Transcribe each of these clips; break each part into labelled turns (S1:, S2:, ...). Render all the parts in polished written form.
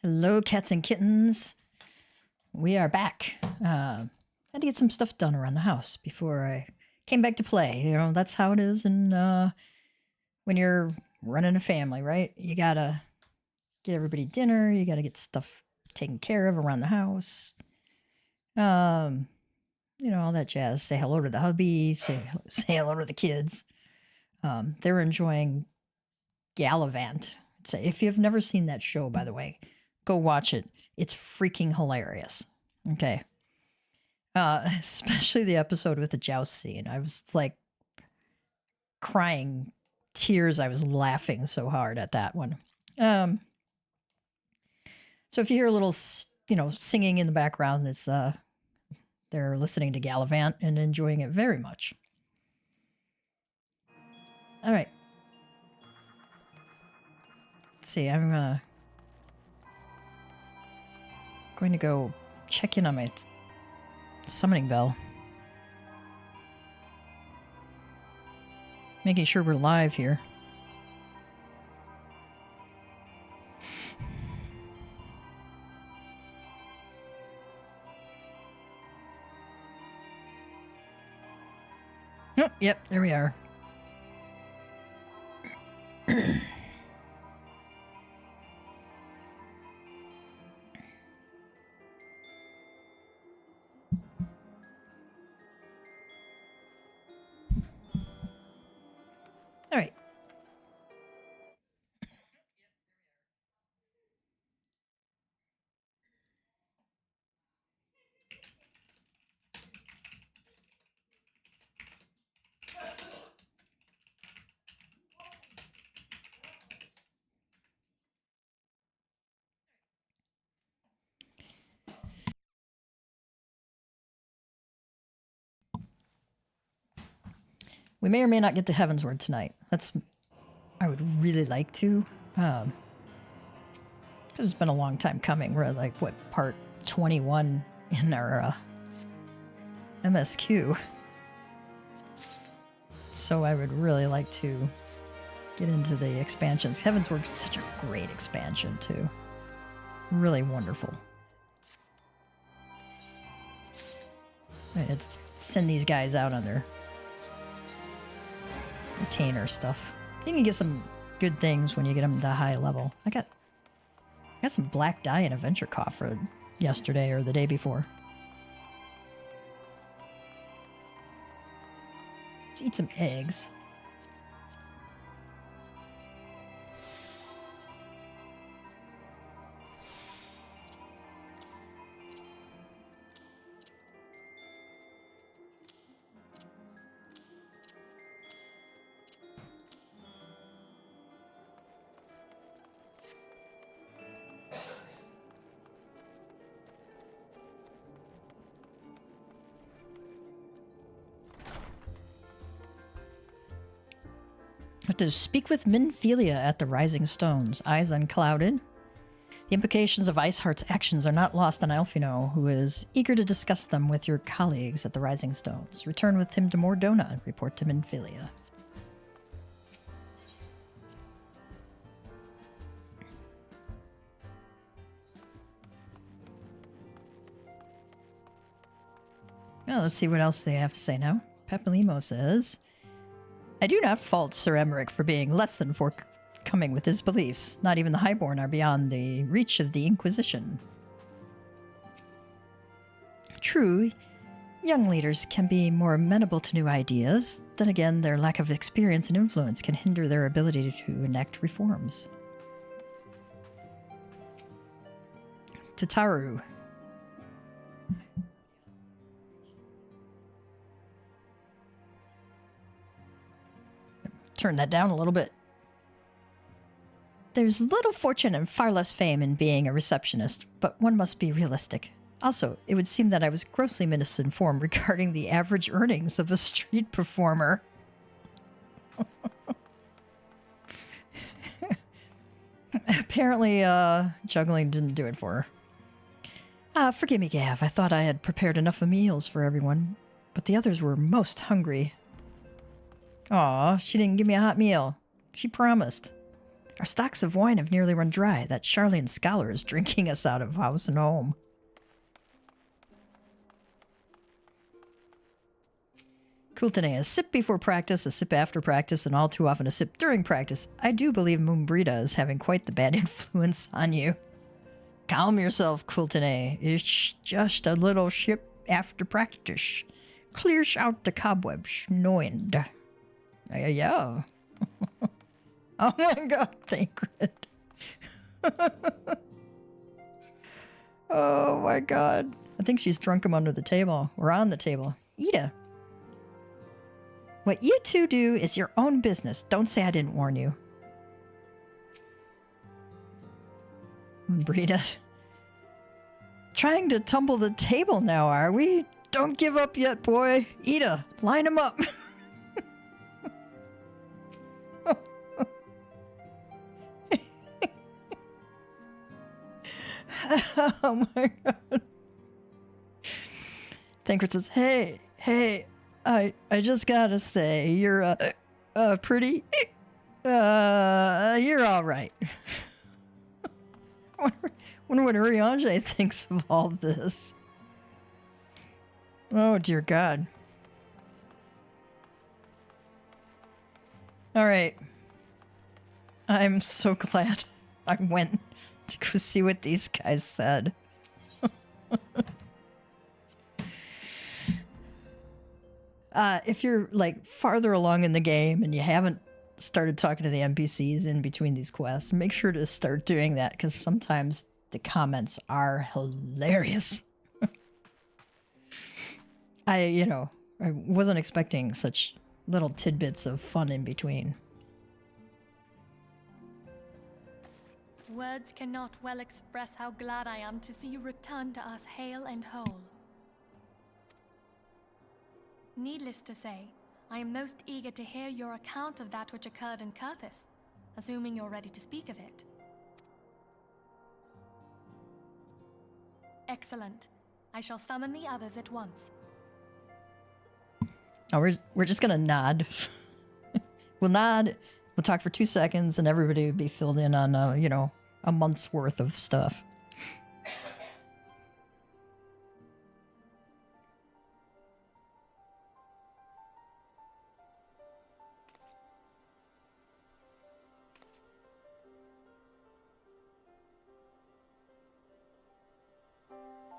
S1: Hello, cats and kittens. We are back. Had to get some stuff done around the house before I came back to play. You know, that's how it is. And when you're running a family, right? You gotta get everybody dinner. You gotta get stuff taken care of around the house. You know, all that jazz. Say hello to the hubby. Say hello to the kids. They're enjoying Gallivant. If you've never seen that show, by the way, go watch it. It's freaking hilarious. Okay. Especially the episode with the joust scene. I was like crying tears. I was laughing so hard at that one. So if you hear a little, singing in the background, it's they're listening to Gallivant and enjoying it very much. All right. Let's see. I'm going to go check in on my summoning bell. Making sure we're live here. Oh, yep, there we are. All right. We may or may not get to Heavensward tonight. I would really like to. Because it's been a long time coming. We're at part 21 in our MSQ. So I would really like to get into the expansions. Heavensward is such a great expansion, too. Really wonderful. Let's send these guys out on their retainer stuff. You can get some good things when you get them to high level. I got some black dye and adventure coffer yesterday or the day before. Let's eat some eggs. To speak with Minphilia at the Rising Stones, eyes unclouded. The implications of Iceheart's actions are not lost on Alfino, who is eager to discuss them with your colleagues at the Rising Stones. Return with him to Mordona and report to Minphilia. Well, let's see what else they have to say now. Pepalimo says, I do not fault Sir Emmerich for being less than forthcoming with his beliefs. Not even the Highborn are beyond the reach of the Inquisition. True, young leaders can be more amenable to new ideas. Then again, their lack of experience and influence can hinder their ability to enact reforms. Tataru. Turn that down a little bit. There's little fortune and far less fame in being a receptionist, but one must be realistic. Also, it would seem that I was grossly misinformed regarding the average earnings of a street performer. Apparently, juggling didn't do it for her. Forgive me, Gav. I thought I had prepared enough meals for everyone, but the others were most hungry. Aw, she didn't give me a hot meal. She promised. Our stocks of wine have nearly run dry. That Charlene scholar is drinking us out of house and home. Kultane, a sip before practice, a sip after practice, and all too often a sip during practice. I do believe Moonbrita is having quite the bad influence on you. Calm yourself, Kultane. It's just a little sip after practice. Clears out the cobwebs, knowing. Yeah. Oh my god, Thancred. Oh my god. I think she's drunk him under the table. Or on the table. Ida. What you two do is your own business. Don't say I didn't warn you. Brita. Trying to tumble the table now, are we? Don't give up yet, boy. Ida, line him up. Oh my god. Thancred says, hey, I just gotta say, you're, pretty, you're alright. Wonder what Urianger thinks of all this. Oh dear god. Alright. I'm so glad I went to go see what these guys said. If you're like farther along in the game and you haven't started talking to the NPCs in between these quests, make sure to start doing that because sometimes the comments are hilarious. I wasn't expecting such little tidbits of fun in between.
S2: Words cannot well express how glad I am to see you return to us hale and whole. Needless to say, I am most eager to hear your account of that which occurred in Kurthis, assuming you're ready to speak of it. Excellent. I shall summon the others at once.
S1: Oh, we're just gonna nod. We'll nod. We'll talk for 2 seconds, and everybody will be filled in on a month's worth of stuff.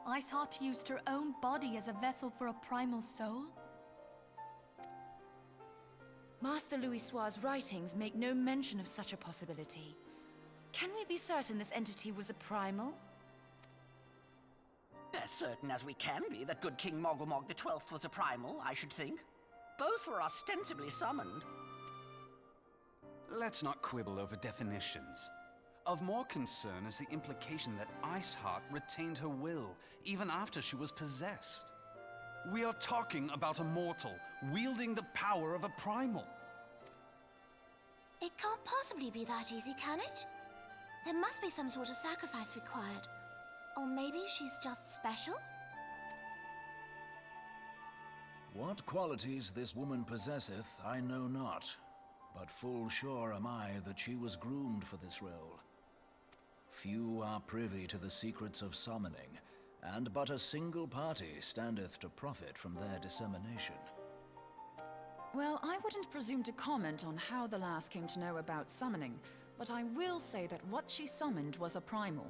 S2: Iceheart used her own body as a vessel for a primal soul?
S3: Master Louisoir's writings make no mention of such a possibility. Can we be certain this entity was a primal?
S4: As certain as we can be that good King Mogulmog the 12th was a primal, I should think. Both were ostensibly summoned.
S5: Let's not quibble over definitions. Of more concern is the implication that Iceheart retained her will, even after she was possessed. We are talking about a mortal, wielding the power of a primal.
S6: It can't possibly be that easy, can it? There must be some sort of sacrifice required. Or maybe she's just special?
S7: What qualities this woman possesseth, I know not. But full sure am I that she was groomed for this role. Few are privy to the secrets of summoning, and but a single party standeth to profit from their dissemination.
S8: Well, I wouldn't presume to comment on how the lass came to know about summoning, but I will say that what she summoned was a primal.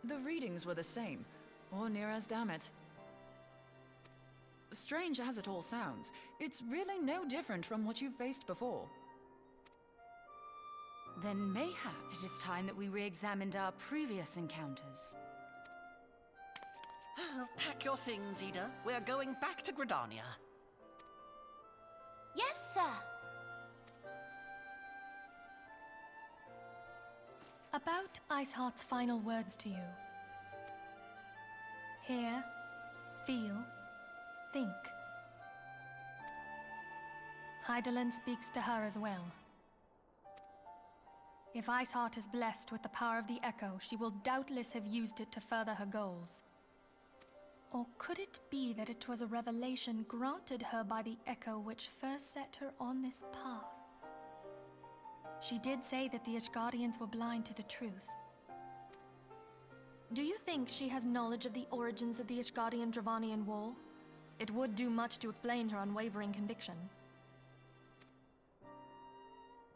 S8: The readings were the same, or near as damn it. Strange as it all sounds, it's really no different from what you've faced before.
S3: Then mayhap it is time that we re-examined our previous encounters.
S4: Pack your things, Ida. We're going back to Gridania.
S6: Yes, sir.
S2: About Iceheart's final words to you. Hear, feel, think. Hydaelyn speaks to her as well. If Iceheart is blessed with the power of the Echo, she will doubtless have used it to further her goals. Or could it be that it was a revelation granted her by the Echo which first set her on this path? She did say that the Ishgardians were blind to the truth. Do you think she has knowledge of the origins of the Ishgardian-Dravanian War? It would do much to explain her unwavering conviction.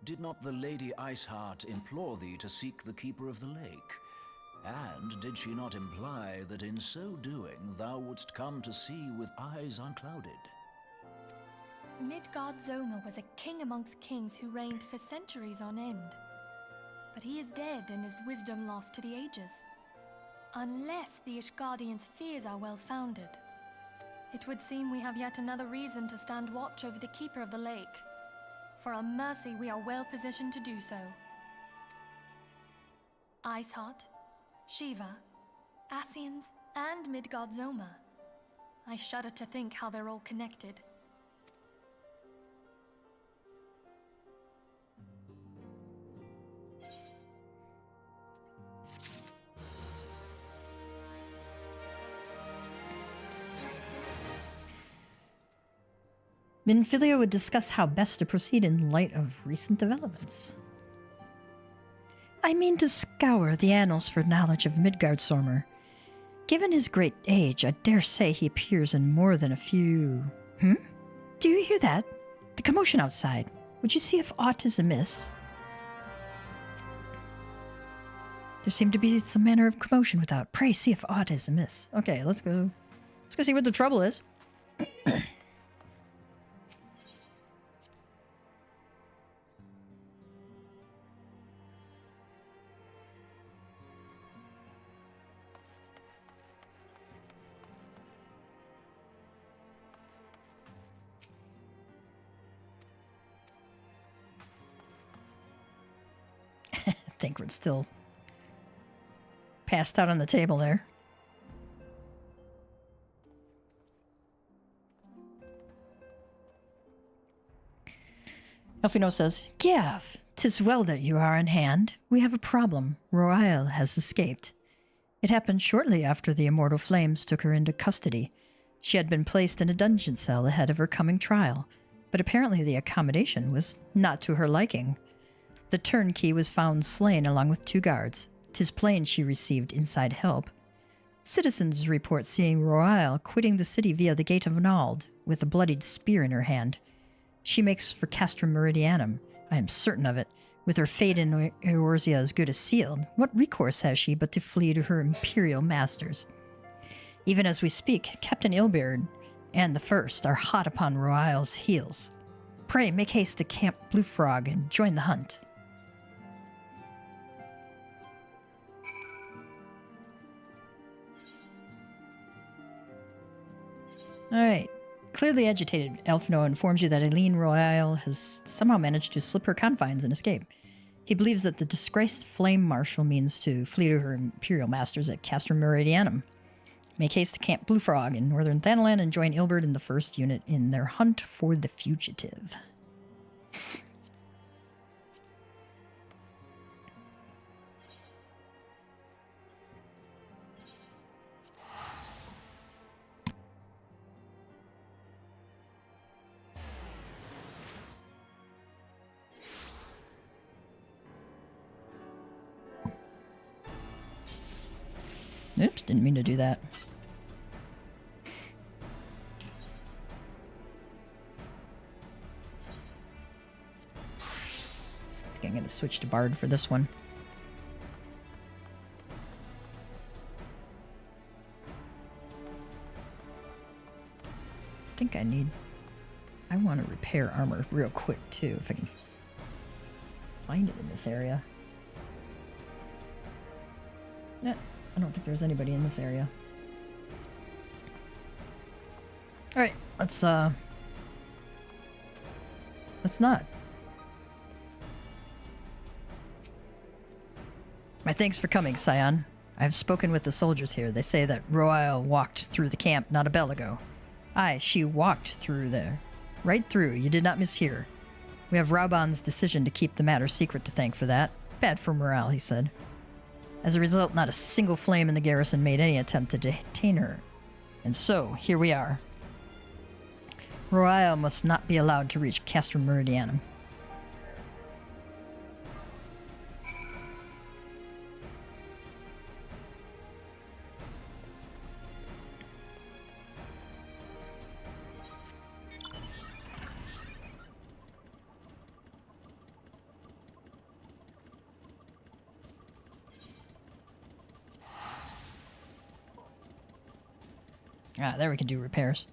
S7: Did not the Lady Iceheart implore thee to seek the Keeper of the Lake? And did she not imply that in so doing thou wouldst come to see with eyes unclouded?
S2: Midgard-Zoma was a king amongst kings who reigned for centuries on end. But he is dead and his wisdom lost to the ages. Unless the Ishgardians' fears are well-founded. It would seem we have yet another reason to stand watch over the Keeper of the Lake. For a mercy, we are well positioned to do so. Iceheart, Shiva, Ascians, and Midgard-Zoma. I shudder to think how they're all connected.
S1: Minfilia would discuss how best to proceed in light of recent developments. I mean to scour the annals for knowledge of Midgard-Zormr. Given his great age, I dare say he appears in more than a few... Do you hear that? The commotion outside. Would you see if aught is amiss? There seemed to be some manner of commotion without. Pray see if aught is amiss. Okay, let's go. Let's go see what the trouble is. Thancred's still passed out on the table there. Elfino says, Gyav, 'tis well that you are in hand. We have a problem. Royal has escaped. It happened shortly after the Immortal Flames took her into custody. She had been placed in a dungeon cell ahead of her coming trial, but apparently the accommodation was not to her liking. The turnkey was found slain along with 2 guards. 'Tis plain she received inside help. Citizens report seeing Royal quitting the city via the Gate of Nald with a bloodied spear in her hand. She makes for Castrum Meridianum, I am certain of it. With her fate in Eorzea as good as sealed, what recourse has she but to flee to her imperial masters? Even as we speak, Captain Ilbeard and the First are hot upon Royal's heels. Pray make haste to Camp Blue Frog and join the hunt. Alright. Clearly agitated, Elfino informs you that Eileen Royale has somehow managed to slip her confines and escape. He believes that the disgraced Flame Marshal means to flee to her Imperial masters at Castrum Meridianum. Make haste to Camp Blue Frog in northern Thanalan and join Ilbert and the First Unit in their hunt for the fugitive. Oops, didn't mean to do that. I think I'm going to switch to Bard for this one. I want to repair armor real quick too, if I can find it in this area. Yeah. I don't think there's anybody in this area. Alright, let's not. My thanks for coming, Scion. I have spoken with the soldiers here. They say that Royal walked through the camp not a bell ago. Aye, she walked through there. Right through, you did not mishear. We have Rauban's decision to keep the matter secret to thank for that. Bad for morale, he said. As a result, not a single flame in the garrison made any attempt to detain her. And so, here we are. Royal must not be allowed to reach Castrum Meridianum. Ah, there we can do repairs.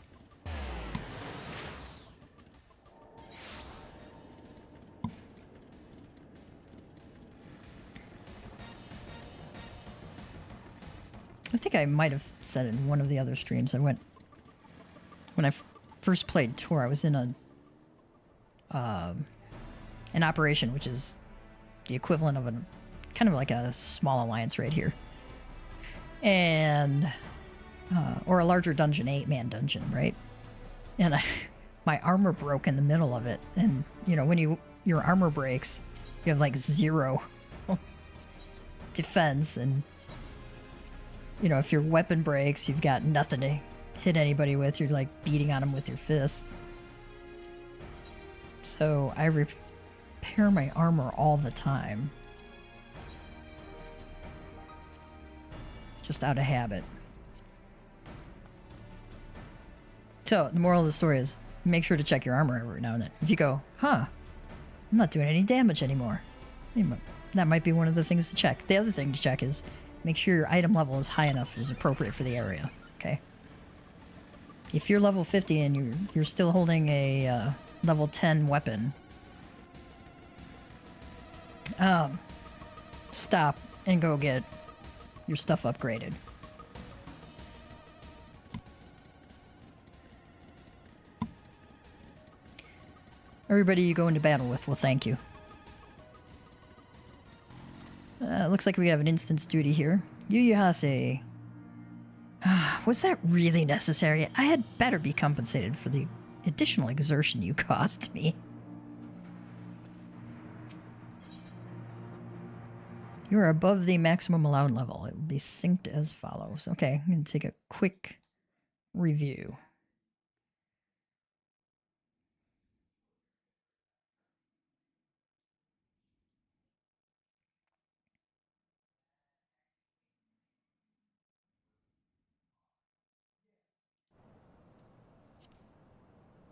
S1: I think I might have said in one of the other streams I went... When I first played Tor, I was in an operation, which is the equivalent of kind of like a small alliance right here. And... or a larger dungeon, 8-man dungeon, right? And my armor broke in the middle of it. And, you know, when your armor breaks, you have like 0 defense. And, you know, if your weapon breaks, you've got nothing to hit anybody with. You're like beating on them with your fist. So I repair my armor all the time. Just out of habit. So, the moral of the story is, make sure to check your armor every now and then. If you go, huh, I'm not doing any damage anymore, that might be one of the things to check. The other thing to check is, make sure your item level is high enough, is appropriate for the area, okay? If you're level 50 and you're still holding a level 10 weapon, stop and go get your stuff upgraded. Everybody you go into battle with will thank you. Looks like we have an instance duty here. Yuyuhase. Was that really necessary? I had better be compensated for the additional exertion you caused me. You are above the maximum allowed level. It will be synced as follows. Okay, I'm going to take a quick review.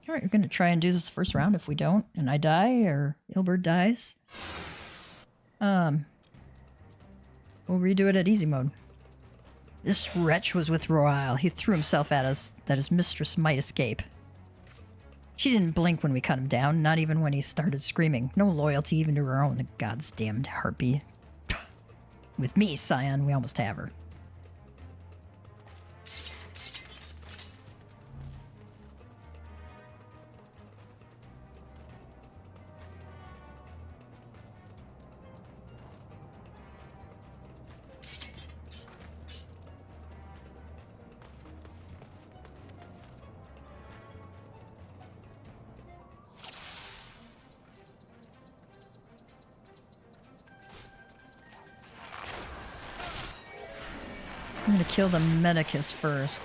S1: Alright, we're going to try and do this first round. If we don't, and I die, or Ilbert dies, we'll redo it at easy mode. This wretch was with Royal. He threw himself at us that his mistress might escape. She didn't blink when we cut him down, not even when he started screaming. No loyalty even to her own, the god's damned harpy. With me, Scion, we almost have her. I'm gonna kill the Medicus first.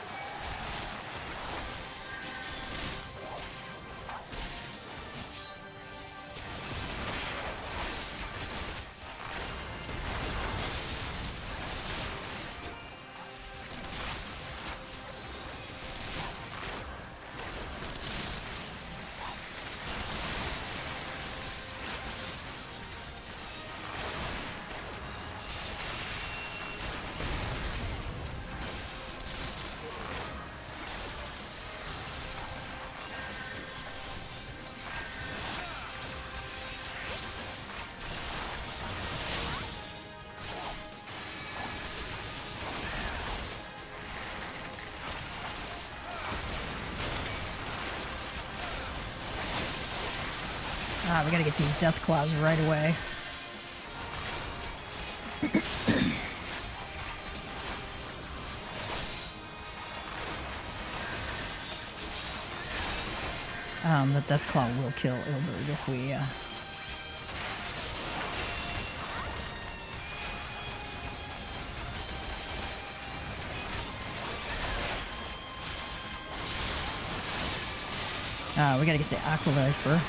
S1: Ah, we gotta get these death claws right away. The death claw will kill Ilbert if we, we gotta get the Aqualifer.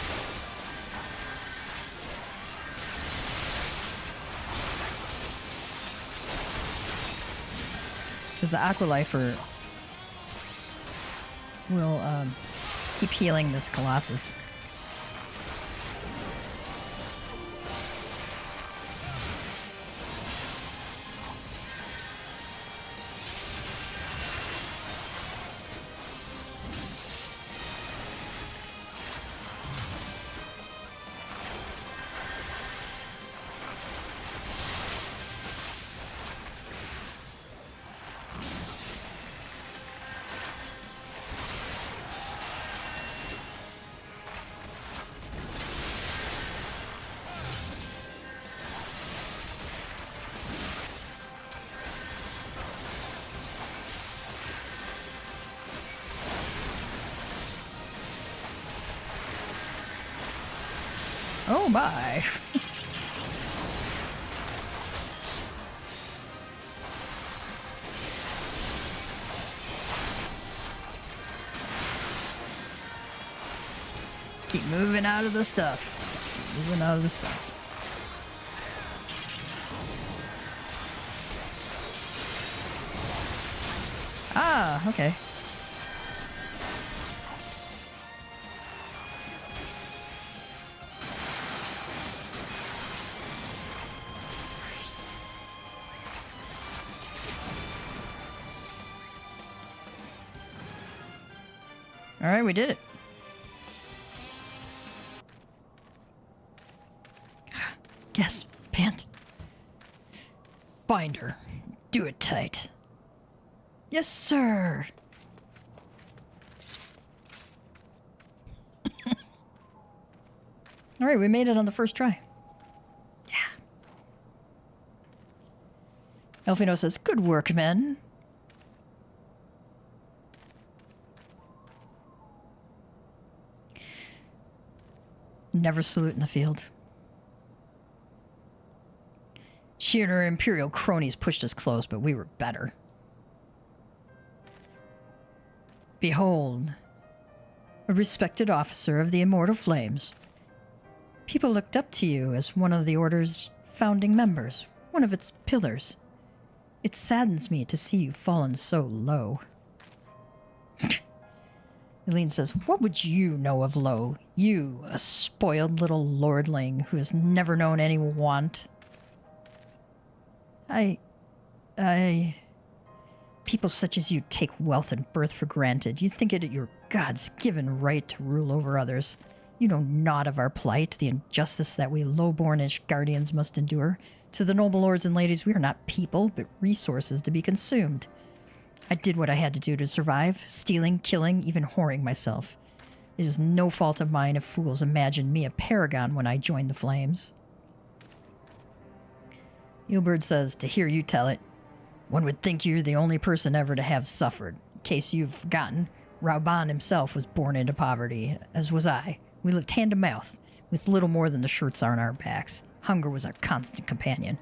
S1: Because the Aqualifer will keep healing this Colossus. Oh my. Let's keep moving out of the stuff. Let's keep moving out of the stuff. Ah, okay. All right, we did it. Yes, pant. Bind her. Do it tight. Yes, sir. All right, we made it on the first try. Yeah. Elfino says, "Good work, men." Never salute in the field. She and her Imperial cronies pushed us close, but we were better. Behold, a respected officer of the Immortal Flames. People looked up to you as one of the Order's founding members, one of its pillars. It saddens me to see you fallen so low. Eileen says, "What would you know of low? You, a spoiled little lordling who has never known any want." People such as you take wealth and birth for granted. You think it your God's given right to rule over others. You know naught of our plight, the injustice that we low-bornish guardians must endure. To the noble lords and ladies, we are not people, but resources to be consumed. I did what I had to do to survive, stealing, killing, even whoring myself. It is no fault of mine if fools imagined me a paragon when I joined the Flames. Eilbert says, "To hear you tell it, one would think you're the only person ever to have suffered. In case you've forgotten, Rauban himself was born into poverty, as was I. We lived hand to mouth, with little more than the shirts on our backs. Hunger was our constant companion.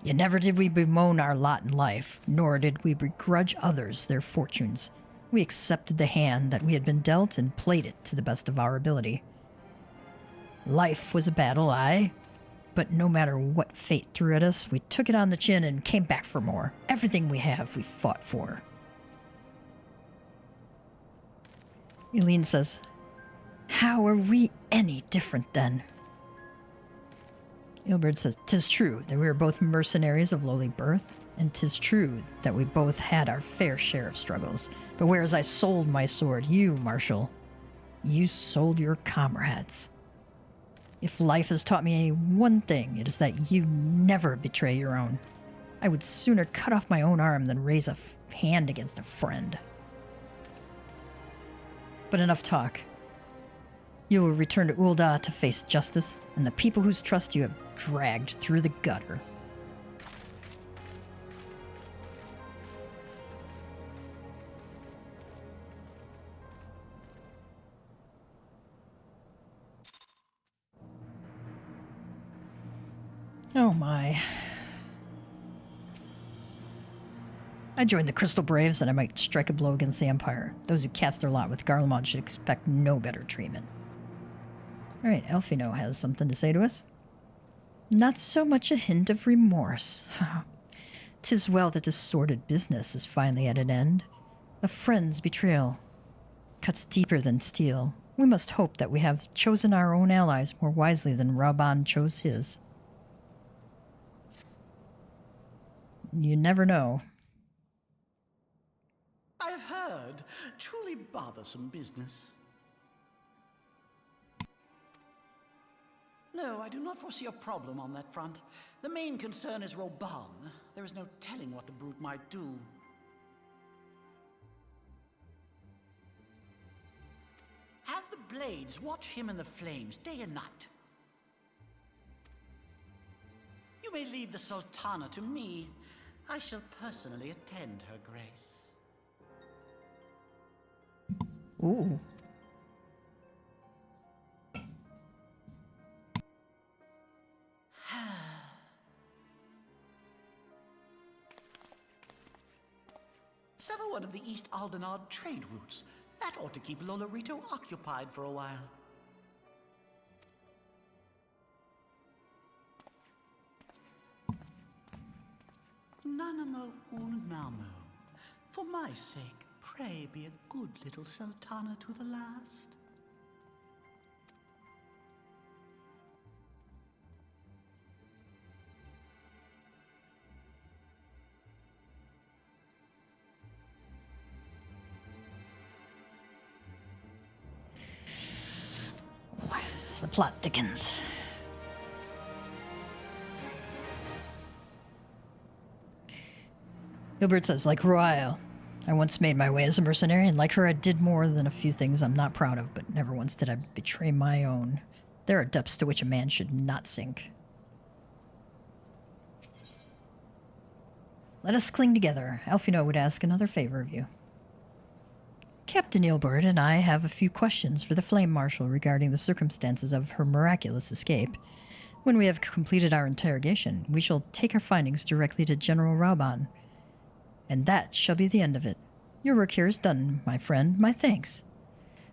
S1: Yet never did we bemoan our lot in life, nor did we begrudge others their fortunes. We accepted the hand that we had been dealt and played it to the best of our ability. Life was a battle, aye, but no matter what fate threw at us, we took it on the chin and came back for more. Everything we have, we fought for." Eileen says, "How are we any different then?" Eilbert says, "'Tis true that we are both mercenaries of lowly birth, and 'tis true that we both had our fair share of struggles. But whereas I sold my sword, you, Marshal, you sold your comrades. If life has taught me one thing, it is that you never betray your own. I would sooner cut off my own arm than raise a hand against a friend. But enough talk. You will return to Ul'dah to face justice, and the people whose trust you have dragged through the gutter." Oh my. I joined the Crystal Braves that I might strike a blow against the Empire. Those who cast their lot with Garlemald should expect no better treatment. All right, Elfino has something to say to us. "Not so much a hint of remorse. 'Tis well that this sordid business is finally at an end. A friend's betrayal cuts deeper than steel. We must hope that we have chosen our own allies more wisely than Rauban chose his. You never know."
S4: I have heard. Truly bothersome business. No, I do not foresee a problem on that front. The main concern is Rauban. There is no telling what the brute might do. Have the Blades watch him in the flames day and night. You may leave the Sultana to me. I shall personally attend her grace.
S1: Ooh.
S4: Sever one of the East Aldenard trade routes. That ought to keep Lolorito occupied for a while. Nanamo Unamo. For my sake, pray be a good little sultana to the last.
S1: The plot thickens. Gilbert says, like Royal, I once made my way as a mercenary, and like her I did more than a few things I'm not proud of, but never once did I betray my own. There are depths to which a man should not sink. Let us cling together. Alfino would ask another favor of you. Captain Ilbert and I have a few questions for the Flame Marshal regarding the circumstances of her miraculous escape. When we have completed our interrogation, we shall take our findings directly to General Rauban. And that shall be the end of it. Your work here is done, my friend. My thanks.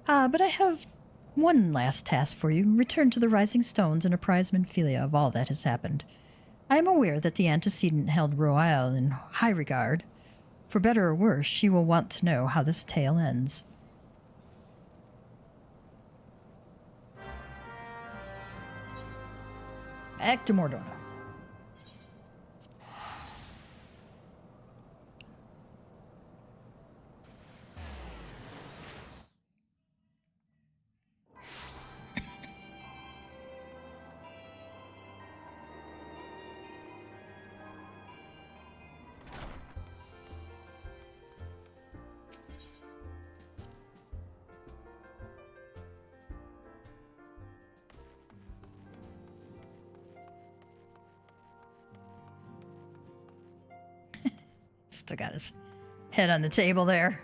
S1: But I have one last task for you. Return to the Rising Stones and apprise Menphilia of all that has happened. I am aware that the antecedent held Royal in high regard. For better or worse, she will want to know how this tale ends. Back to Mordona. Still got his head on the table there.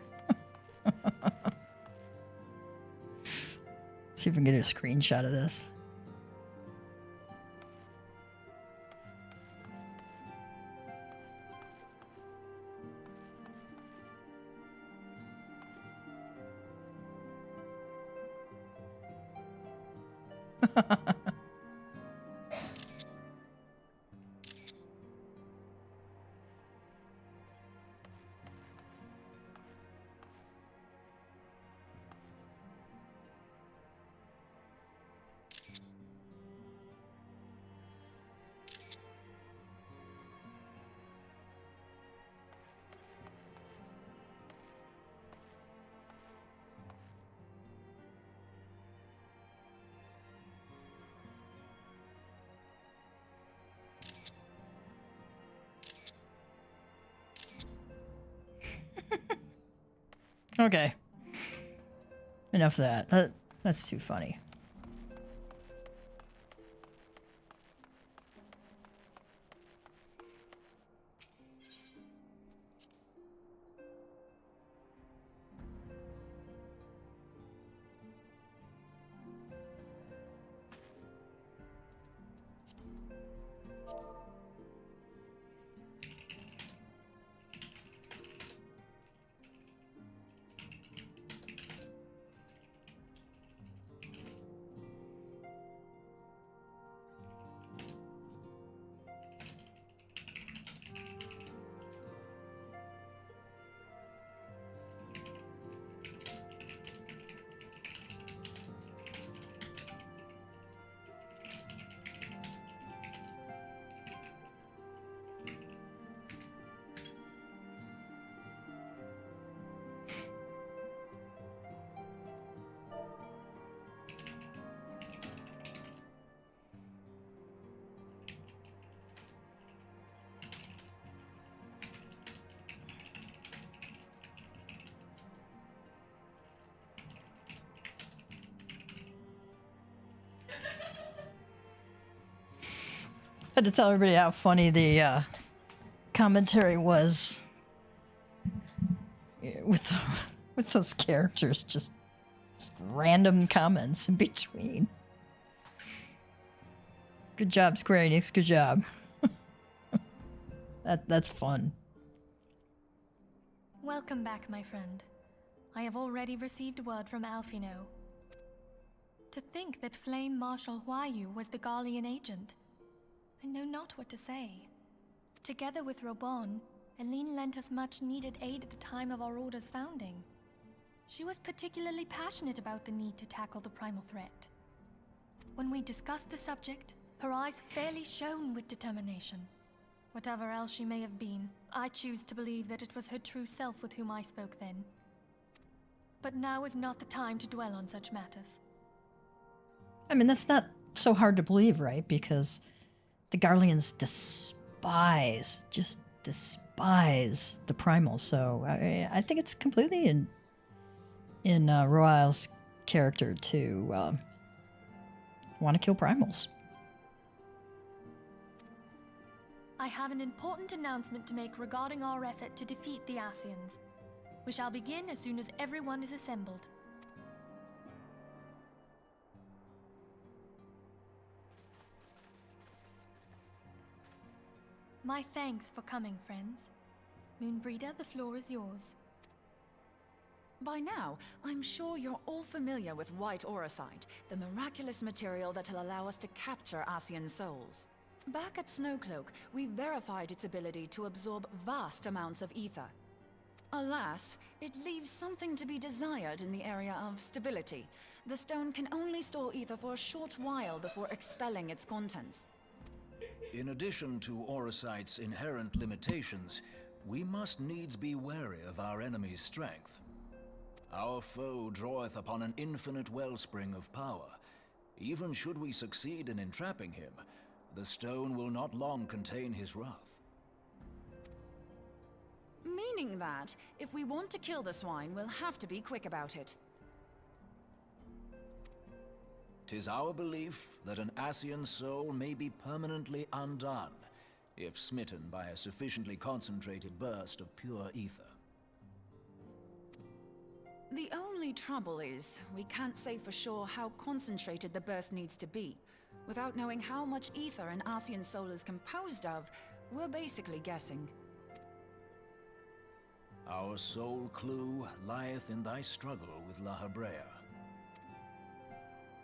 S1: See if we can get a screenshot of this. Okay. Enough of that. That's too funny. Had to tell everybody how funny the commentary was with those characters, just random comments in between. Good job, Square Enix. Good job. That's fun.
S2: Welcome back, my friend. I have already received word from Alfino. To think that Flame Marshal Huayu was the Garlean agent. I know not what to say. Together with Robon, Eline lent us much-needed aid at the time of our Order's founding. She was particularly passionate about the need to tackle the primal threat. When we discussed the subject, her eyes fairly shone with determination. Whatever else she may have been, I choose to believe that it was her true self with whom I spoke then. But now is not the time to dwell on such matters.
S1: I mean, that's not so hard to believe, right? Because the Garleans just despise the primals. So I think it's completely in Royale's character to want to kill primals.
S2: I have an important announcement to make regarding our effort to defeat the Ascians. We shall begin as soon as everyone is assembled. My thanks for coming, friends. Moonbreeder, the floor is yours.
S8: By now, I'm sure you're all familiar with white auracite, the miraculous material that'll allow us to capture Ascian souls. Back at Snowcloak, we verified its ability to absorb vast amounts of ether. Alas, it leaves something to be desired in the area of stability. The stone can only store ether for a short while before expelling its contents.
S7: In addition to auracite's inherent limitations, we must needs be wary of our enemy's strength. Our foe draweth upon an infinite wellspring of power. Even should we succeed in entrapping him, the stone will not long contain his wrath.
S8: Meaning that, if we want to kill the swine, we'll have to be quick about it.
S7: 'Tis our belief that an Ascian soul may be permanently undone, if smitten by a sufficiently concentrated burst of pure ether.
S8: The only trouble is, we can't say for sure how concentrated the burst needs to be. Without knowing how much ether an Ascian soul is composed of, we're basically guessing.
S7: Our sole clue lieth in thy struggle with La Habrea.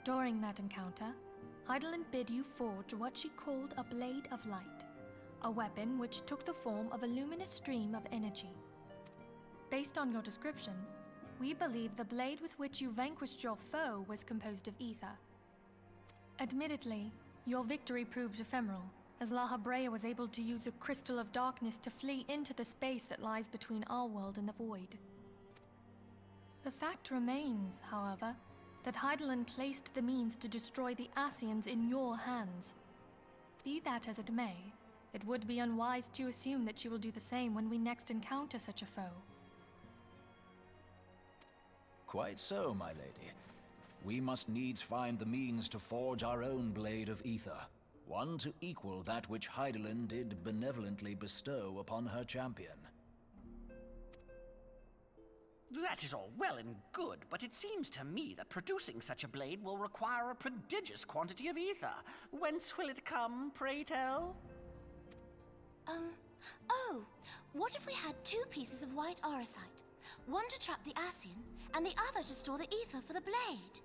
S2: During that encounter, Heidelin bid you forge what she called a Blade of Light, a weapon which took the form of a luminous stream of energy. Based on your description, we believe the blade with which you vanquished your foe was composed of ether. Admittedly, your victory proved ephemeral, as La Habrea was able to use a crystal of darkness to flee into the space that lies between our world and the void. The fact remains, however, that Heidelin placed the means to destroy the Ascians in your hands. Be that as it may, it would be unwise to assume that she will do the same when we next encounter such a foe.
S7: Quite so, my lady. We must needs find the means to forge our own blade of ether, one to equal that which Heidelin did benevolently bestow upon her champion.
S4: That is all well and good, but it seems to me that producing such a blade will require a prodigious quantity of ether. Whence will it come, pray tell?
S6: Oh, what if we had two pieces of white auracite? One to trap the Ascian, and the other to store the ether for the blade.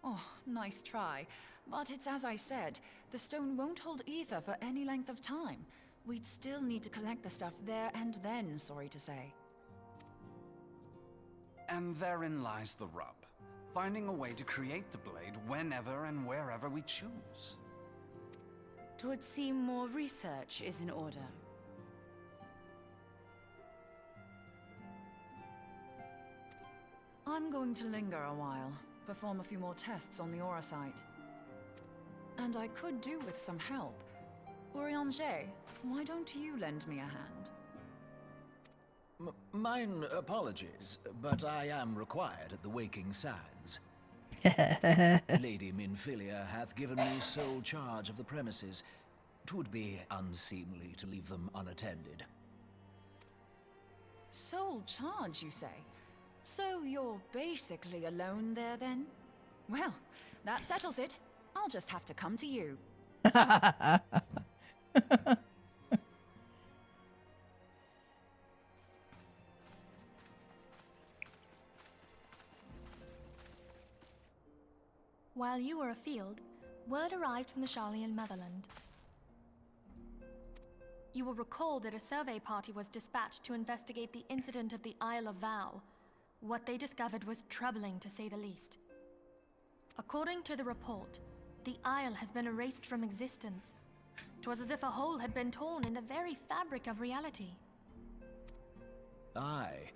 S8: Oh, nice try. But it's as I said, the stone won't hold ether for any length of time. We'd still need to collect the stuff there and then, sorry to say.
S5: And therein lies the rub. Finding a way to create the blade whenever and wherever we choose.
S3: 'Twould seem more research is in order.
S8: I'm going to linger a while, perform a few more tests on the auracite. And I could do with some help. Urianger, why don't you lend me a hand?
S7: Mine apologies, but I am required at the Waking Sands. Lady Minfilia hath given me sole charge of the premises. 'Twould be unseemly to leave them unattended.
S8: Sole charge, you say? So you're basically alone there, then? Well, that settles it. I'll just have to come to you.
S2: While you were afield, word arrived from the Charlian motherland. You will recall that a survey party was dispatched to investigate the incident at the Isle of Val. What they discovered was troubling, to say the least. According to the report, the Isle has been erased from existence. 'Twas as if a hole had been torn in the very fabric of reality.
S7: Aye,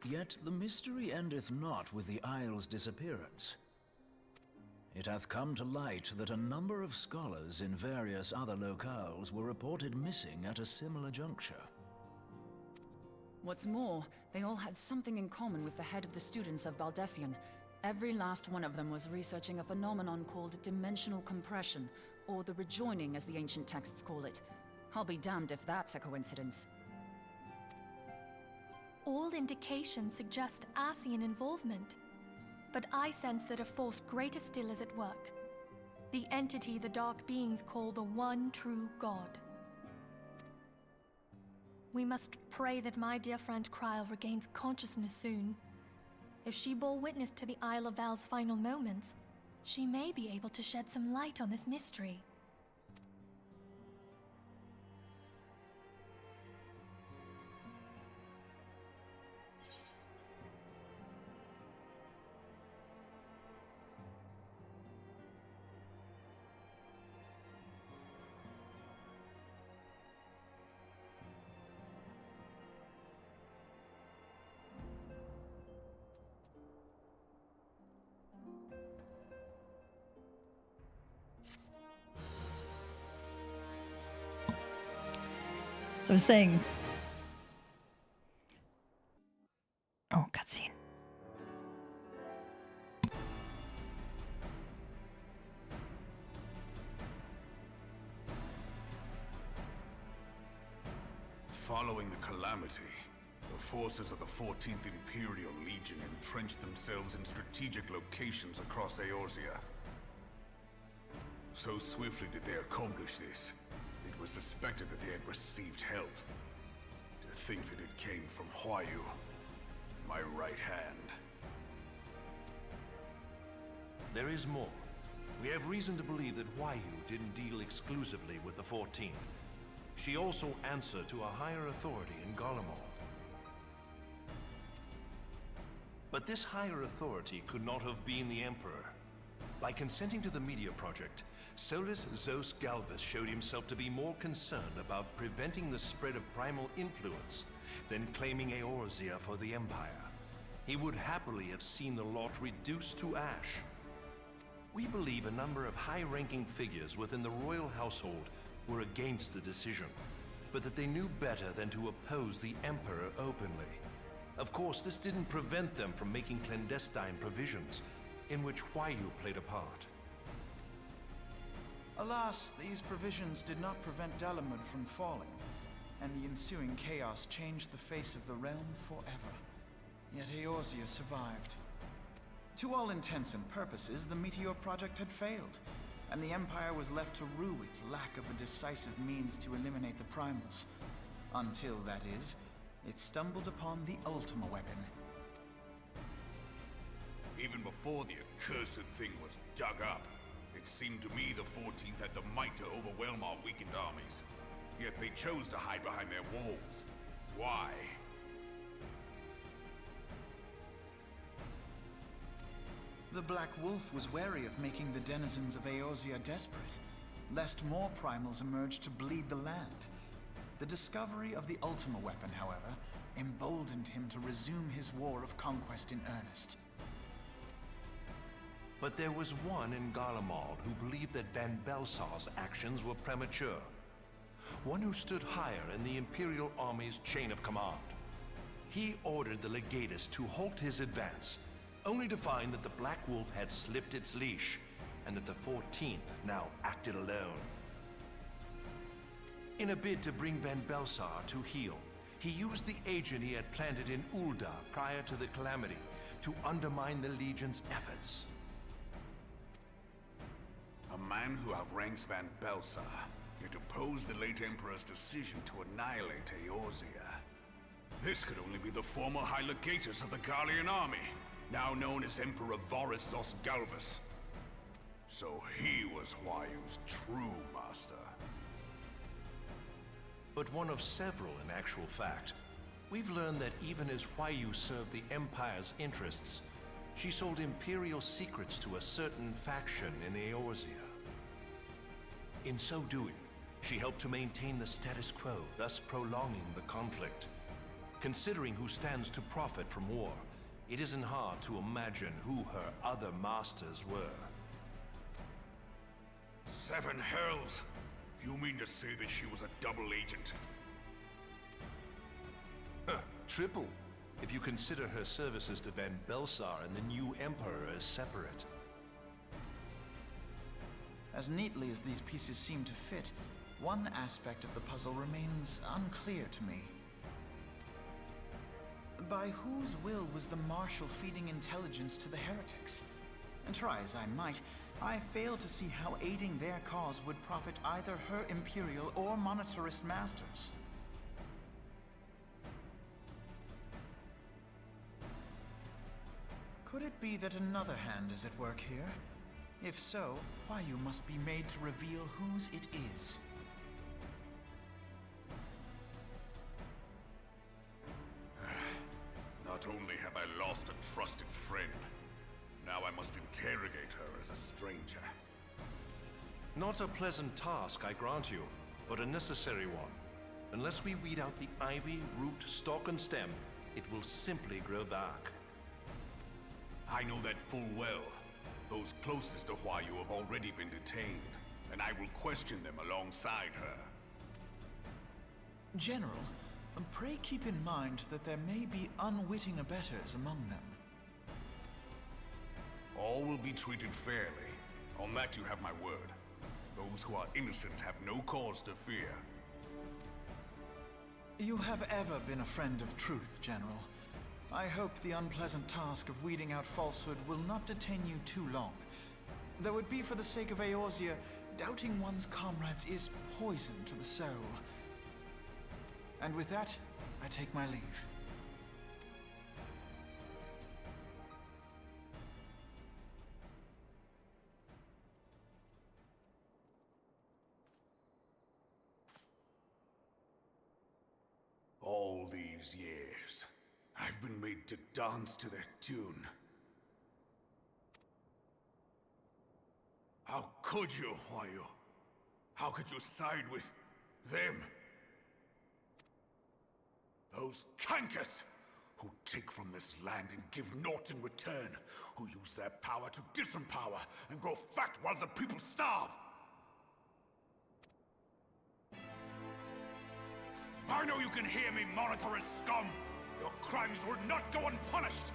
S7: yet the mystery endeth not with the Isle's disappearance. It hath come to light that a number of scholars in various other locales were reported missing at a similar juncture.
S8: What's more, they all had something in common with the head of the students of Baldessian. Every last one of them was researching a phenomenon called dimensional compression, or the rejoining as the ancient texts call it. I'll be damned if that's a coincidence.
S2: All indications suggest Ascian involvement. But I sense that a force greater still is at work. The entity the Dark Beings call the One True God. We must pray that my dear friend Kryl regains consciousness soon. If she bore witness to the Isle of Val's final moments, she may be able to shed some light on this mystery.
S1: So I was saying... Oh, cutscene.
S9: Following the calamity, the forces of the 14th Imperial Legion entrenched themselves in strategic locations across Eorzea. So swiftly did they accomplish this, it was suspected that they had received help. To think that it came from Huayu, my right hand.
S10: There is more. We have reason to believe that Huayu didn't deal exclusively with the 14th. She also answered to a higher authority in Garlemald. But this higher authority could not have been the Emperor. By consenting to the Media Project, Solus Zos Galvus showed himself to be more concerned about preventing the spread of primal influence than claiming Eorzea for the Empire. He would happily have seen the lot reduced to ash. We believe a number of high-ranking figures within the royal household were against the decision, but that they knew better than to oppose the Emperor openly. Of course, this didn't prevent them from making clandestine provisions, in which Huayu played a part.
S11: Alas, these provisions did not prevent Dalamud from falling, and the ensuing chaos changed the face of the realm forever. Yet Eorzea survived. To all intents and purposes, the Meteor Project had failed, and the Empire was left to rue its lack of a decisive means to eliminate the primals. Until, that is, it stumbled upon the Ultima weapon.
S9: Even before the accursed thing was dug up, it seemed to me the 14th had the might to overwhelm our weakened armies. Yet they chose to hide behind their walls. Why?
S11: The Black Wolf was wary of making the denizens of Eorzea desperate, lest more primals emerge to bleed the land. The discovery of the Ultima weapon, however, emboldened him to resume his war of conquest in earnest.
S10: But there was one in Garlemald who believed that Van Belsar's actions were premature. One who stood higher in the Imperial Army's chain of command. He ordered the Legatus to halt his advance, only to find that the Black Wolf had slipped its leash, and that the 14th now acted alone. In a bid to bring Van Belsar to heel, he used the agent he had planted in Ul'dah prior to the calamity to undermine the Legion's efforts.
S9: A man who outranks Van Belsar, yet opposed the late Emperor's decision to annihilate Eorzea. This could only be the former High Legatus of the Garlean army, now known as Emperor Voris Zos Galvus. So he was Huayu's true master.
S10: But one of several in actual fact. We've learned that even as Huayu served the Empire's interests, she sold Imperial secrets to a certain faction in Eorzea. In so doing, she helped to maintain the status quo, thus prolonging the conflict. Considering who stands to profit from war, it isn't hard to imagine who her other masters were.
S9: 7 hells! You mean to say that she was a double agent?
S10: Triple, if you consider her services to Van Belsar and the new Emperor as separate.
S11: As neatly as these pieces seem to fit, one aspect of the puzzle remains unclear to me. By whose will was the Marshal feeding intelligence to the heretics? And try as I might, I fail to see how aiding their cause would profit either her Imperial or Monetarist masters. Could it be that another hand is at work here? If so, Huayu must be made to reveal whose it is.
S9: Not only have I lost a trusted friend, now I must interrogate her as a stranger.
S10: Not a pleasant task, I grant you, but a necessary one. Unless we weed out the ivy, root, stalk, and stem, it will simply grow back.
S9: I know that full well. Those closest to Huayu have already been detained, and I will question them alongside her.
S11: General, pray keep in mind that there may be unwitting abettors among them.
S9: All will be treated fairly. On that you have my word. Those who are innocent have no cause to fear.
S11: You have ever been a friend of truth, General. I hope the unpleasant task of weeding out falsehood will not detain you too long. Though it be for the sake of Eorzea, doubting one's comrades is poison to the soul. And with that, I take my leave.
S9: All these years, I've been made to dance to their tune. How could you, Huayu? How could you side with them? Those cankers who take from this land and give naught in return, who use their power to disempower and grow fat while the people starve. I know you can hear me, Monetarist scum! Your crimes will not go unpunished!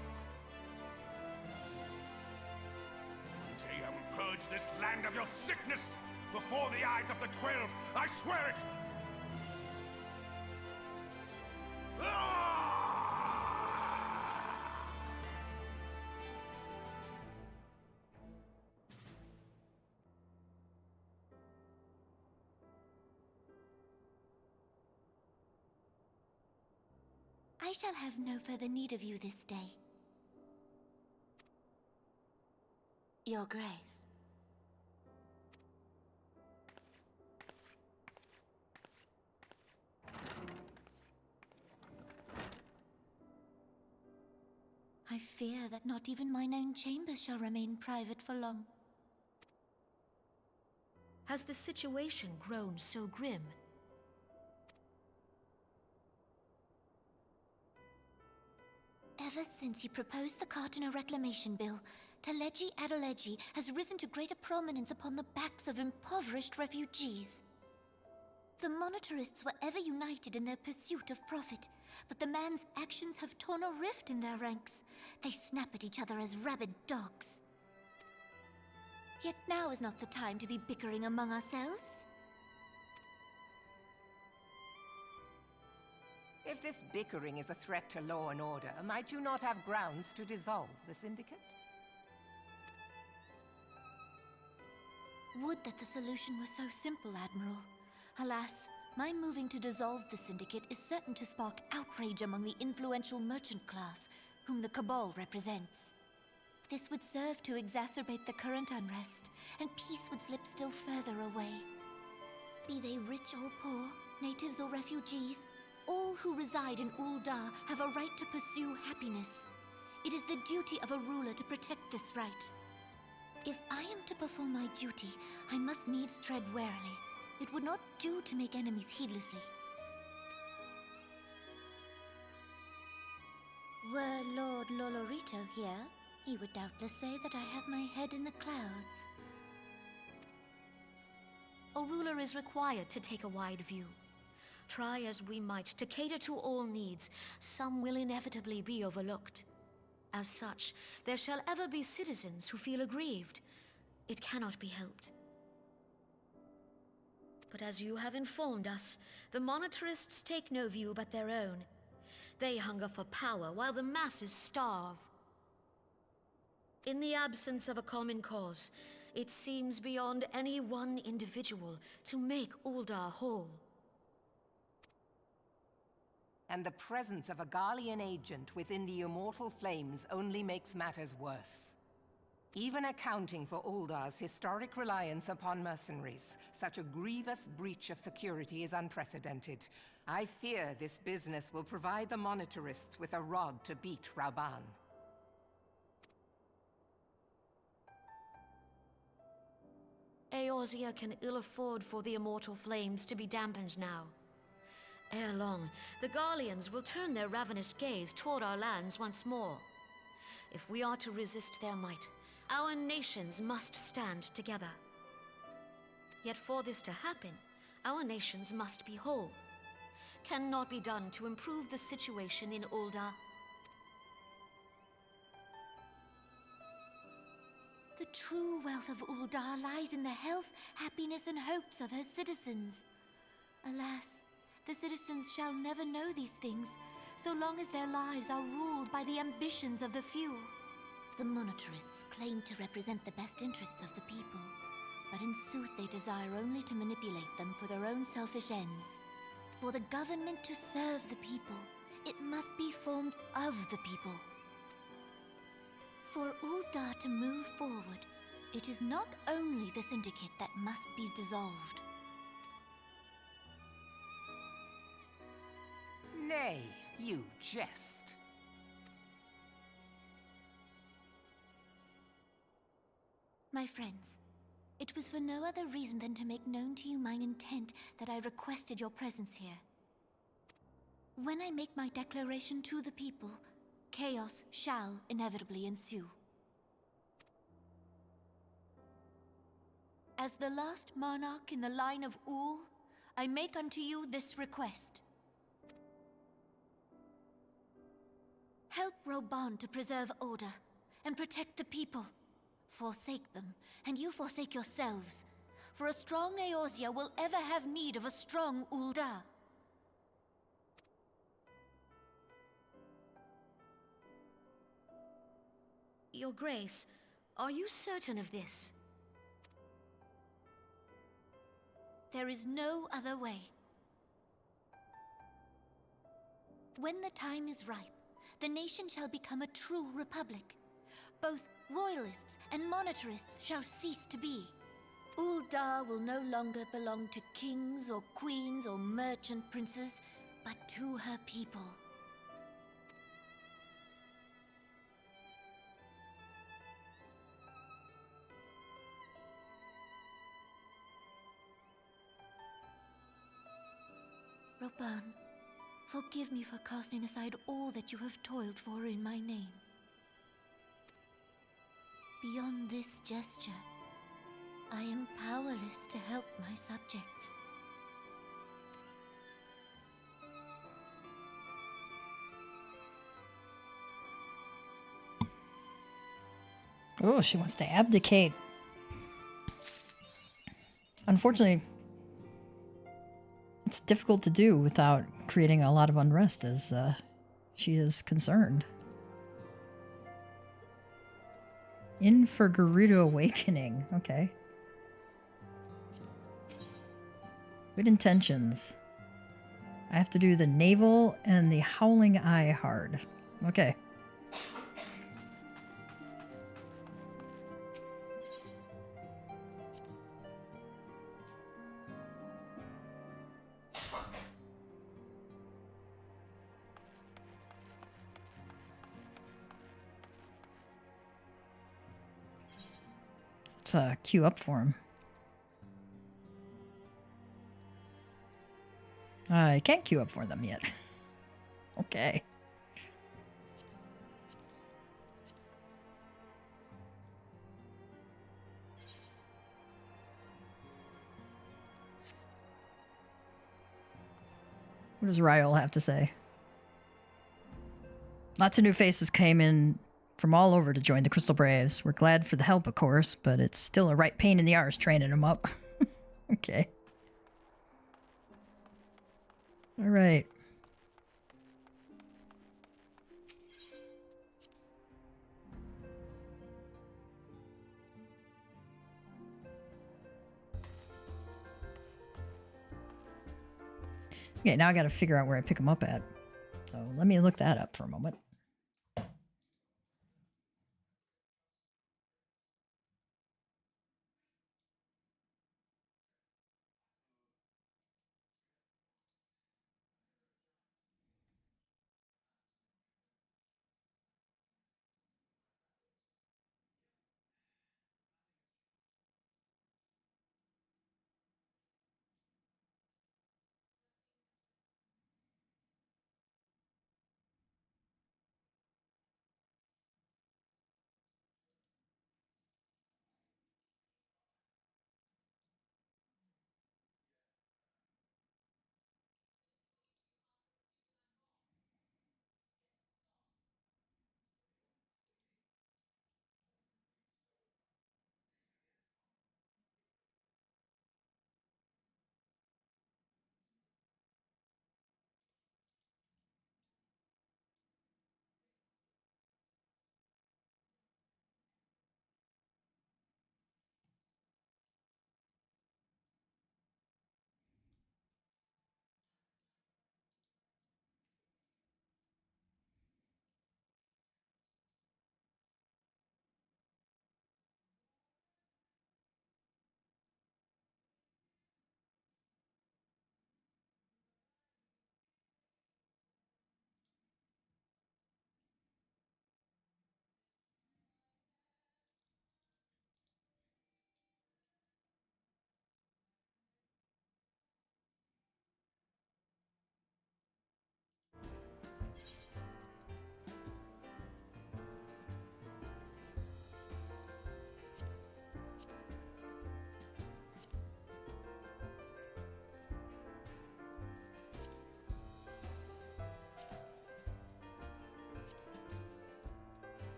S9: Today I will purge this land of your sickness! Before the eyes of the 12, I swear it!
S6: I shall have no further need of you this day. Your Grace. I fear that not even mine own chambers shall remain private for long.
S12: Has the situation grown so grim?
S6: Ever since he proposed the Cartiner Reclamation Bill, Teleji Adeleji has risen to greater prominence upon the backs of impoverished refugees. The Monetarists were ever united in their pursuit of profit, but the man's actions have torn a rift in their ranks. They snap at each other as rabid dogs. Yet now is not the time to be bickering among ourselves.
S13: If this bickering is a threat to law and order, might you not have grounds to dissolve the Syndicate?
S6: Would that the solution were so simple, Admiral. Alas, my moving to dissolve the Syndicate is certain to spark outrage among the influential merchant class, whom the Cabal represents. This would serve to exacerbate the current unrest, and peace would slip still further away. Be they rich or poor, natives or refugees, all who reside in Ul'dah have a right to pursue happiness. It is the duty of a ruler to protect this right. If I am to perform my duty, I must needs tread warily. It would not do to make enemies heedlessly. Were Lord Lolorito here, he would doubtless say that I have my head in the clouds.
S12: A ruler is required to take a wide view. Try as we might to cater to all needs, some will inevitably be overlooked. As such, there shall ever be citizens who feel aggrieved. It cannot be helped. But as you have informed us, the monetarists take no view but their own. They hunger for power while the masses starve. In the absence of a common cause, it seems beyond any one individual to make Ul'dah whole.
S13: And the presence of a Garlean agent within the Immortal Flames only makes matters worse. Even accounting for Uldah's historic reliance upon mercenaries, such a grievous breach of security is unprecedented. I fear this business will provide the monetarists with a rod to beat Rauban.
S12: Eorzea can ill afford for the Immortal Flames to be dampened now. Ere long, the Garleans will turn their ravenous gaze toward our lands once more. If we are to resist their might, our nations must stand together. Yet for this to happen, our nations must be whole. Cannot be done to improve the situation in Ul'dah.
S6: The true wealth of Ul'dah lies in the health, happiness, and hopes of her citizens. Alas, the citizens shall never know these things, so long as their lives are ruled by the ambitions of the few. The monetarists claim to represent the best interests of the people, but in sooth they desire only to manipulate them for their own selfish ends. For the government to serve the people, it must be formed of the people. For Ul'dah to move forward, it is not only the Syndicate that must be dissolved.
S13: Nay, you jest.
S6: My friends, it was for no other reason than to make known to you mine intent that I requested your presence here. When I make my declaration to the people, chaos shall inevitably ensue. As the last monarch in the line of Ul, I make unto you this request. Help Rauban to preserve order and protect the people. Forsake them, and you forsake yourselves. For a strong Eorzea will ever have need of a strong Ul'dah.
S12: Your Grace, are you certain of this?
S6: There is no other way. When the time is ripe, the nation shall become a true republic. Both royalists and monetarists shall cease to be. Ul'dah will no longer belong to kings or queens or merchant princes, but to her people. Rauban, forgive me for casting aside all that you have toiled for in my name. Beyond this gesture, I am powerless to help my subjects.
S1: Oh, she wants to abdicate. Unfortunately, it's difficult to do without creating a lot of unrest as she is concerned. In for Gerudo Awakening. Okay. Good intentions. I have to do the Navel and the Howling Eye hard. Okay. Let's queue up for him. I can't queue up for them yet. Okay. What does Ryol have to say? Lots of new faces came in from all over to join the Crystal Braves. We're glad for the help, of course, but it's still a right pain in the arse training them up. Okay. All right. Okay, now I got to figure out where I pick them up at. So let me look that up for a moment.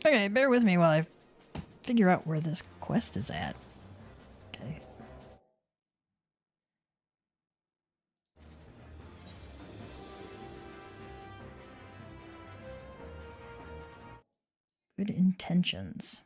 S1: Okay, bear with me while I figure out where this quest is at. Okay. Good intentions.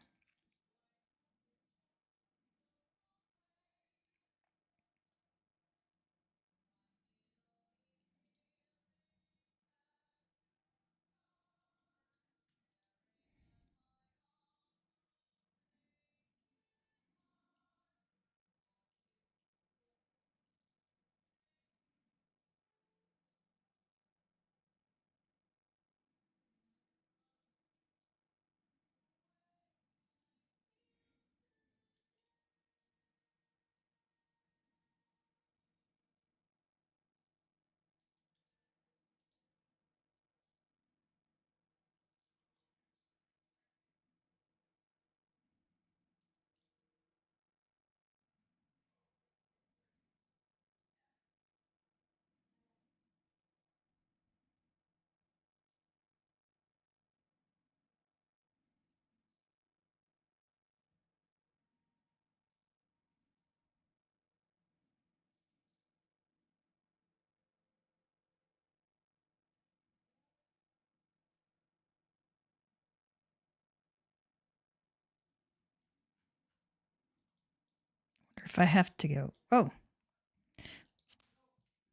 S1: If I have to go. Oh.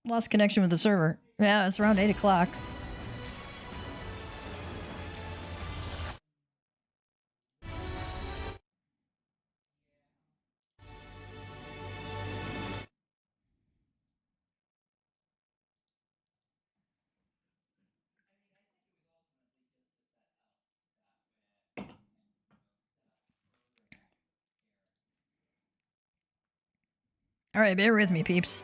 S1: Lost connection with the server. Yeah, it's around 8 o'clock. Alright, bear with me, peeps.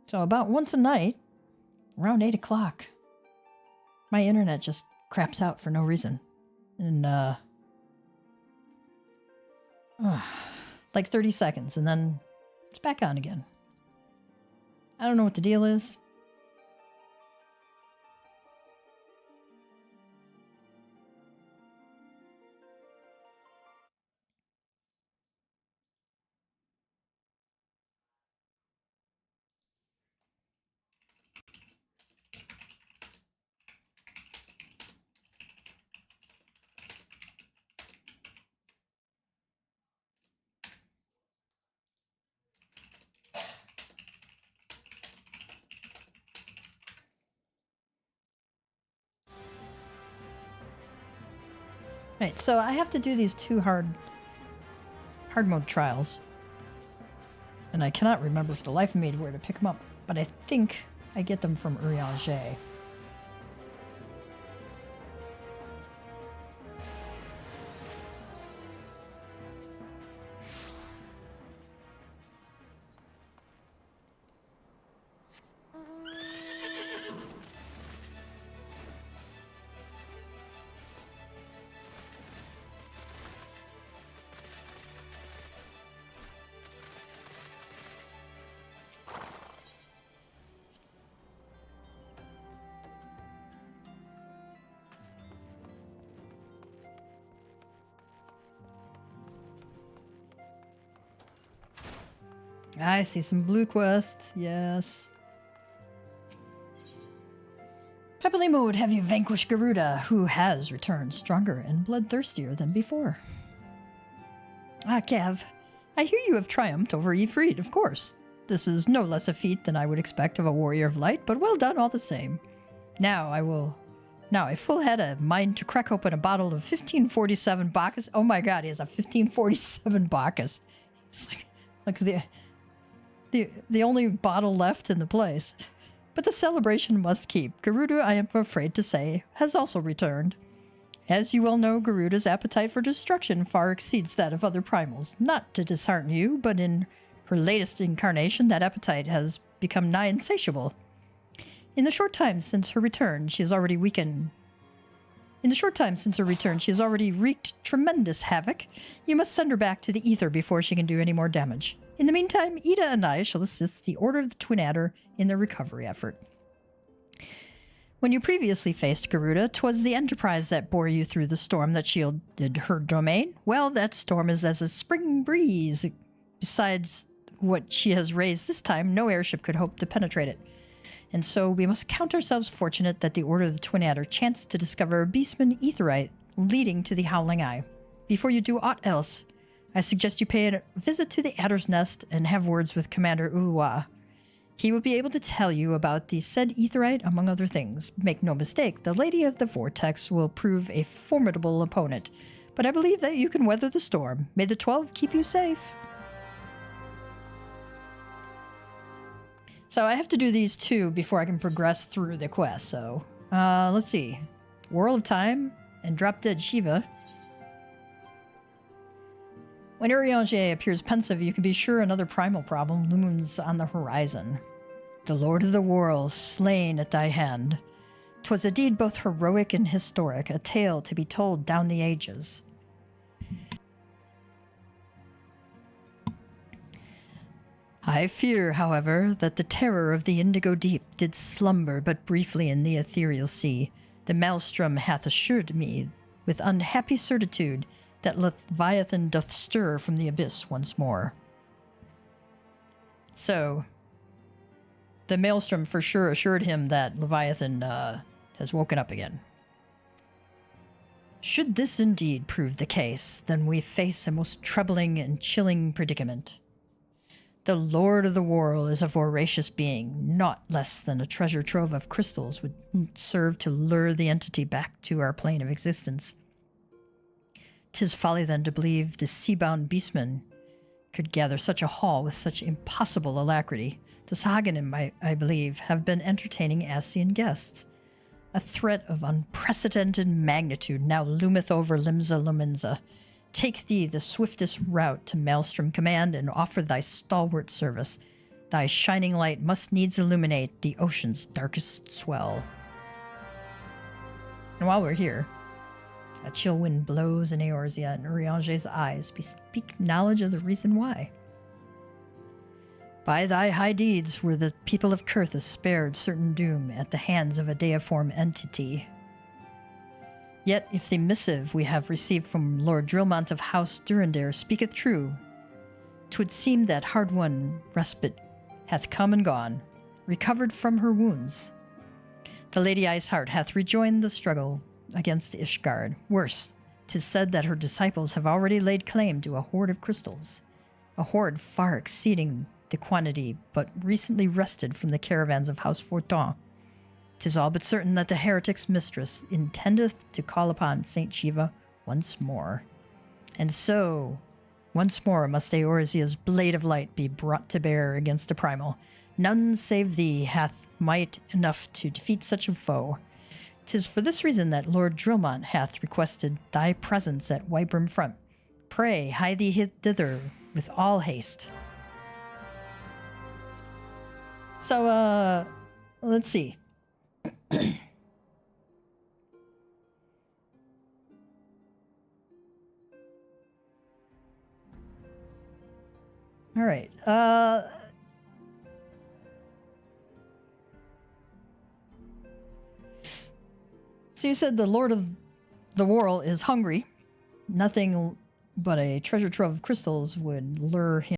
S1: So about once a night, around 8 o'clock, my internet just craps out for no reason. And, like 30 seconds, and then it's back on again. I don't know what the deal is. Right, so I have to do these two hard mode trials. And I cannot remember for the life of me where to pick them up, but I think I get them from Urianger. I see some blue quests, yes. Papalymo would have you vanquish Garuda, who has returned stronger and bloodthirstier than before. Ah, Cav, I hear you have triumphed over Ifrit, of course. This is no less a feat than I would expect of a warrior of light, but well done all the same. Now I full had a mind to crack open a bottle of 1547 Bacchus. Oh my god, he has a 1547 Bacchus. It's like the only bottle left in the place. But the celebration must keep. Garuda, I am afraid to say, has also returned. As you well know, Garuda's appetite for destruction far exceeds that of other primals. Not to dishearten you, but in her latest incarnation, that appetite has become nigh insatiable. In the short time since her return, she has already wreaked tremendous havoc. You must send her back to the ether before she can do any more damage. In the meantime, Ida and I shall assist the Order of the Twin Adder in their recovery effort. When you previously faced Garuda, 'twas the Enterprise that bore you through the storm that shielded her domain. Well, that storm is as a spring breeze. Besides what she has raised this time, no airship could hope to penetrate it. And so we must count ourselves fortunate that the Order of the Twin Adder chanced to discover a beastman aetherite leading to the Howling Eye. Before you do aught else, I suggest you pay a visit to the Adder's Nest and have words with Commander Ulua. He will be able to tell you about the said aetherite, among other things. Make no mistake, the Lady of the Vortex will prove a formidable opponent, but I believe that you can weather the storm. May the 12 keep you safe. So I have to do these two before I can progress through the quest, so let's see. Whirl of Time and Drop Dead Shiva. When Urianger appears pensive, you can be sure another primal problem looms on the horizon. The Lord of the Worlds, slain at thy hand. 'Twas a deed both heroic and historic, a tale to be told down the ages. I fear, however, that the terror of the Indigo Deep did slumber but briefly in the ethereal sea. The Maelstrom hath assured me, with unhappy certitude, that Leviathan doth stir from the abyss once more. So, the Maelstrom for sure assured him that Leviathan has woken up again. Should this indeed prove the case, then we face a most troubling and chilling predicament. The Lord of the World is a voracious being, not less than a treasure trove of crystals would serve to lure the entity back to our plane of existence. 'Tis folly then to believe the sea-bound beastman could gather such a haul with such impossible alacrity. The Saganim, I believe, have been entertaining Ascian guests. A threat of unprecedented magnitude now loometh over Limsa Lumenza. Take thee the swiftest route to Maelstrom Command and offer thy stalwart service. Thy shining light must needs illuminate the ocean's darkest swell. And while we're here, a chill wind blows in Eorzea, and Urianger's eyes bespeak knowledge of the reason why. By thy high deeds were the people of Kurthus spared certain doom at the hands of a deiform entity. Yet if the missive we have received from Lord Drillmont of House Durandare speaketh true, 'twould seem that hard-won respite hath come and gone, recovered from her wounds. The Lady Iceheart hath rejoined the struggle against Ishgard. Worse, 'tis said that her disciples have already laid claim to a hoard of crystals, a hoard far exceeding the quantity but recently wrested from the caravans of House Fortin. 'Tis all but certain that the heretic's mistress intendeth to call upon Saint Shiva once more. And so, once more must Eorzea's blade of light be brought to bear against the primal. None save thee hath might enough to defeat such a foe. 'Tis for this reason that Lord Drillmont hath requested thy presence at Wybrim Front. Pray, hie thee thither with all haste. So, let's see. All right. So you said the Lord of the World is hungry. Nothing but a treasure trove of crystals would lure him